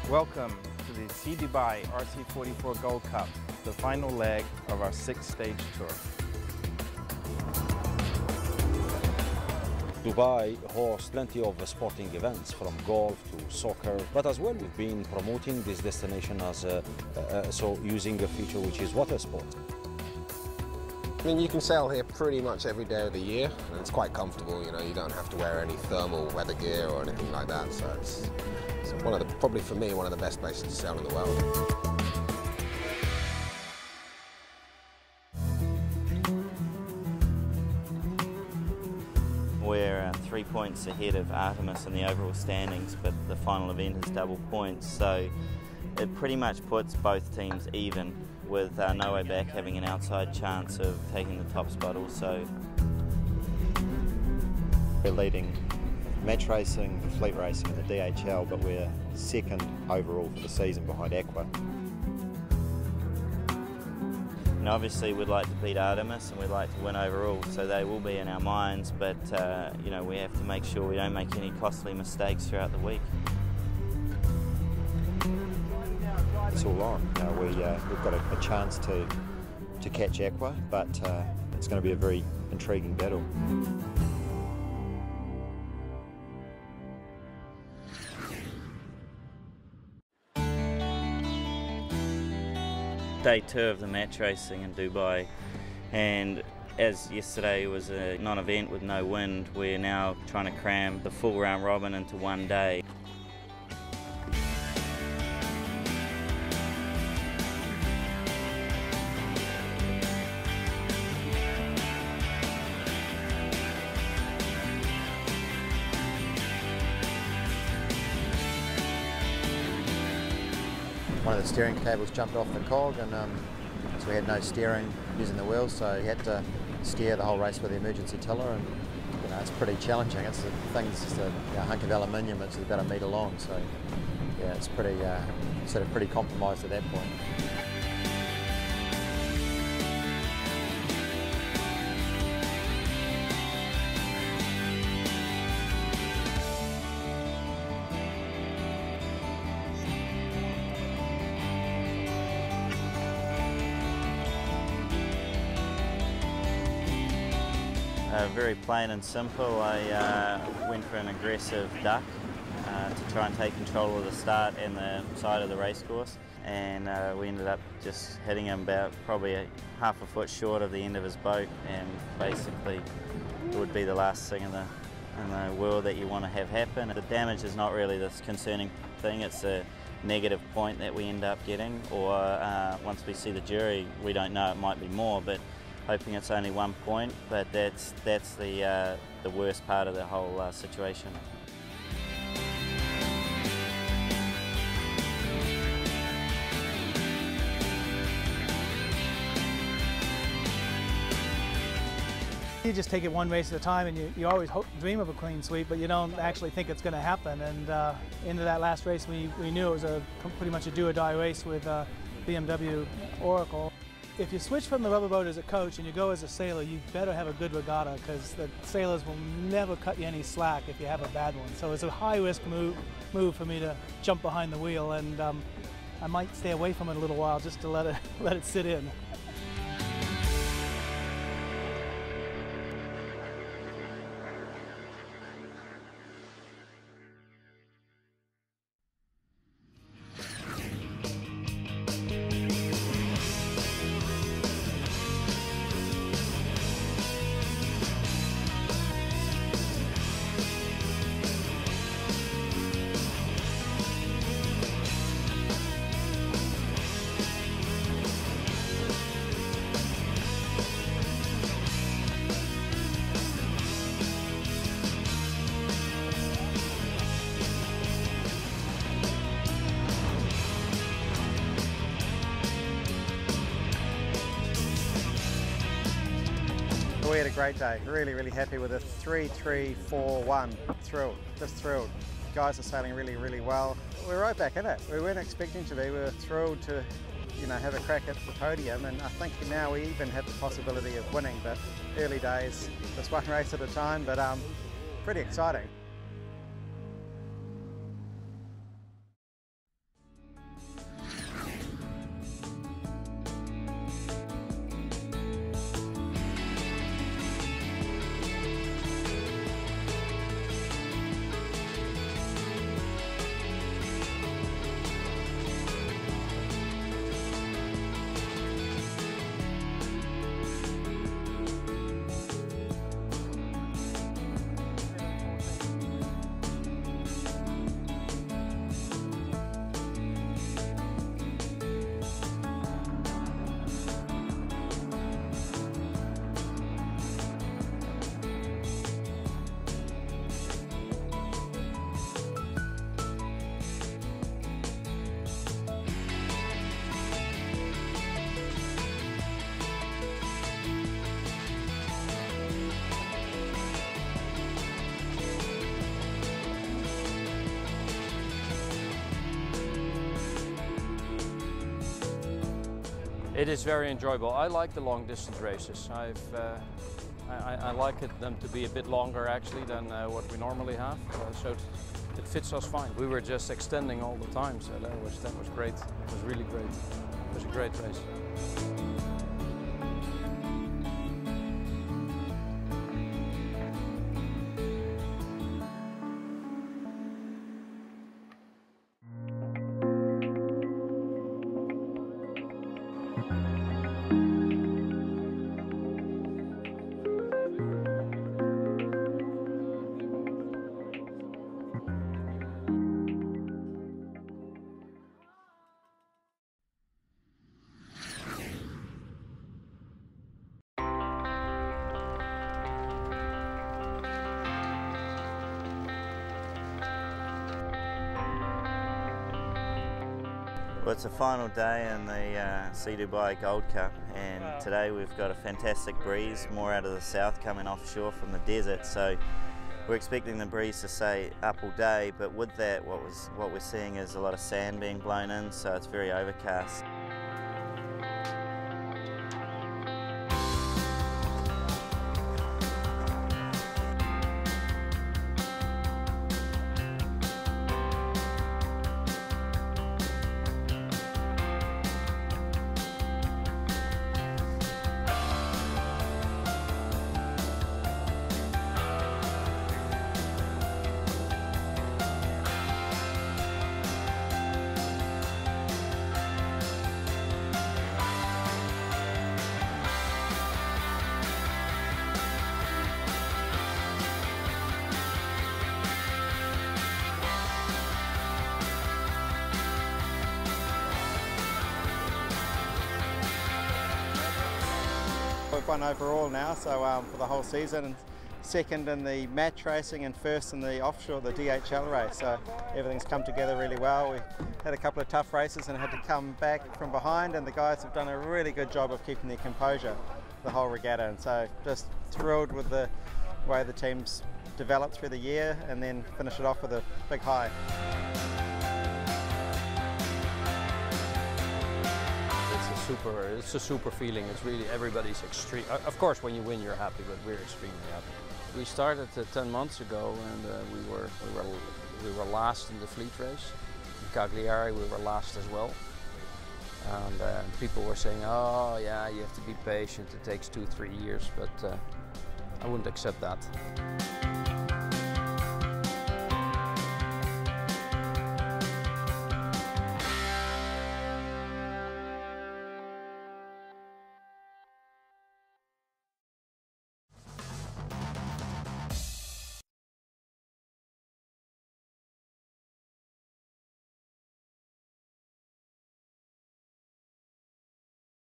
Welcome to the Sea Dubai RC44 Gold Cup, the final leg of our 6-stage tour. Dubai hosts plenty of sporting events from golf to soccer, but as well we've been promoting this destination as using a feature which is water sports. I mean, you can sail here pretty much every day of the year, and it's quite comfortable. You know, you don't have to wear any thermal weather gear or anything like that. So it's probably for me, one of the best places to sail in the world. We're 3 points ahead of Artemis in the overall standings, but the final event is double points, so it pretty much puts both teams even, with No Way Back having an outside chance of taking the top spot also. We're leading match racing, fleet racing and the DHL, but we're second overall for the season behind Aqua. And obviously we'd like to beat Artemis and we'd like to win overall, so they will be in our minds, but you know, we have to make sure we don't make any costly mistakes throughout the week. It's all on. We've got a chance to catch Aqua, but it's going to be a very intriguing battle. Day 2 of the match racing in Dubai, and as yesterday was a non-event with no wind, we're now trying to cram the full round robin into one day. One of the steering cables jumped off the cog, and so we had no steering using the wheels, so we had to steer the whole race with the emergency tiller, and you know, it's pretty challenging. It's just a hunk of aluminium. It's about 1 metre long, so yeah, it's pretty sort of pretty compromised at that point. Very plain and simple. I went for an aggressive duck to try and take control of the start and the side of the racecourse, and we ended up just hitting him about probably half a foot short of the end of his boat, and basically it would be the last thing in the world that you want to have happen. The damage is not really this concerning thing, it's a negative point that we end up getting, or once we see the jury we don't know, it might be more, but hoping it's only 1 point, but that's the worst part of the whole situation. You just take it one race at a time, and you always dream of a clean sweep, but you don't actually think it's going to happen. And into that last race, we knew it was pretty much a do-or-die race with BMW Oracle. If you switch from the rubber boat as a coach and you go as a sailor, you better have a good regatta, because the sailors will never cut you any slack if you have a bad one. So it's a high-risk move for me to jump behind the wheel, and I might stay away from it a little while just to let it sit in. We had a great day, really happy with a 3-3-4-1. Thrilled, just thrilled. Guys are sailing really well. We're right back in it. We weren't expecting to be. We were thrilled to have a crack at the podium, and I think now we even have the possibility of winning, but early days, just one race at a time, but pretty exciting. It is very enjoyable. I like the long distance races. I like them to be a bit longer actually than what we normally have, so it fits us fine. We were just extending all the time, so that was great. It was really great. It was a great race. Well, it's the final day in the Sea Dubai Gold Cup, and today we've got a fantastic breeze, more out of the south coming offshore from the desert, so we're expecting the breeze to stay up all day, but with that what we're seeing is a lot of sand being blown in, so it's very overcast. We've won overall now, so for the whole season, second in the match racing and first in the offshore, the DHL race. So everything's come together really well. We had a couple of tough races and had to come back from behind, and the guys have done a really good job of keeping their composure the whole regatta. And so just thrilled with the way the team's developed through the year, and then finish it off with a big high. It's a super feeling. It's really, everybody's extreme. Of course, when you win, you're happy, but we're extremely happy. We started 10 months ago, and we were last in the fleet race. In Cagliari, we were last as well. And people were saying, "Oh, yeah, you have to be patient. It takes 2-3 years," but I wouldn't accept that.